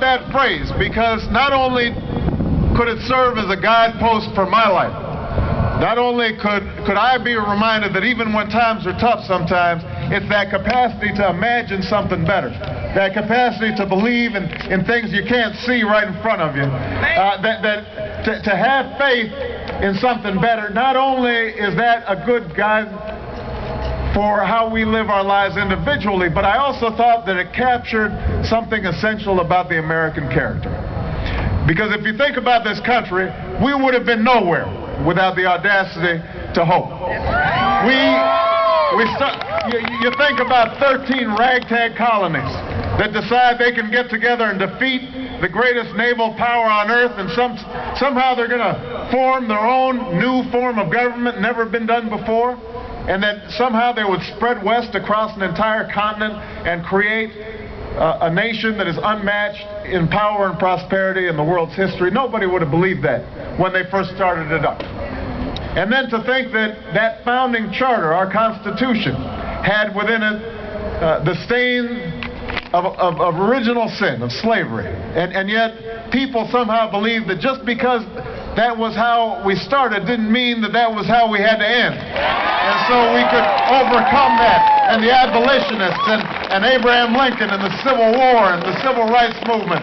that phrase because not only could it serve as a guidepost for my life, not only could I be reminded that even when times are tough sometimes, it's that capacity to imagine something better, that capacity to believe in things you can't see right in front of you, to have faith in something better. Not only is that a good guide for how we live our lives individually, but I also thought that it captured something essential about the American character. Because if you think about this country, we would have been nowhere without the audacity to hope. You think about 13 ragtag colonies that decide they can get together and defeat the greatest naval power on earth, and somehow they're going to form their own new form of government, never been done before, and that somehow they would spread west across an entire continent and create a nation that is unmatched in power and prosperity in the world's history. Nobody would have believed that when they first started it up. And then to think that founding charter, our Constitution, had within it the stain of original sin, of slavery. And yet people somehow believed that just because that was how we started didn't mean that was how we had to end. And so we could overcome that. And the abolitionists and Abraham Lincoln and the Civil War and the Civil Rights Movement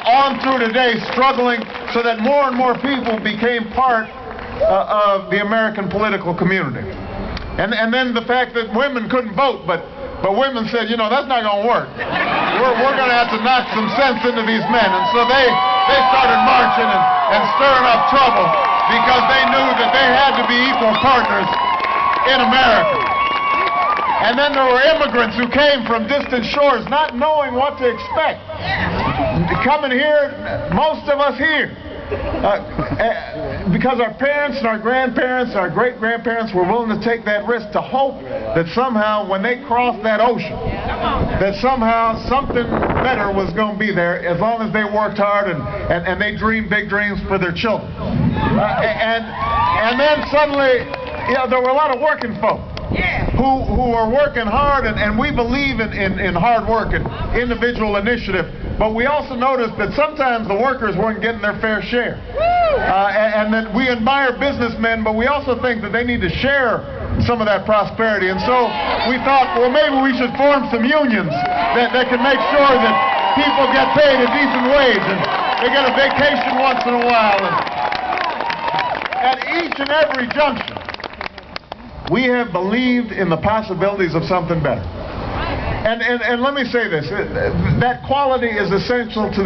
on through today, struggling so that more and more people became part of the American political community. And then the fact that women couldn't vote, but women said, you know, that's not going to work. We're going to have to knock some sense into these men. And so they started marching and stirring up trouble because they knew that they had to be equal partners in America. And then there were immigrants who came from distant shores not knowing what to expect. Coming here, most of us here, because our parents and our grandparents, our great-grandparents were willing to take that risk to hope that somehow when they crossed that ocean, that somehow something better was going to be there as long as they worked hard and they dreamed big dreams for their children. And then suddenly, you know, there were a lot of working folk who are working hard, and we believe in hard work and individual initiative, but we also noticed that sometimes the workers weren't getting their fair share. And that we admire businessmen, but we also think that they need to share some of that prosperity. And so we thought, well, maybe we should form some unions that can make sure that people get paid a decent wage and they get a vacation once in a while. And at each and every junction, we have believed in the possibilities of something better. And let me say this, that quality is essential to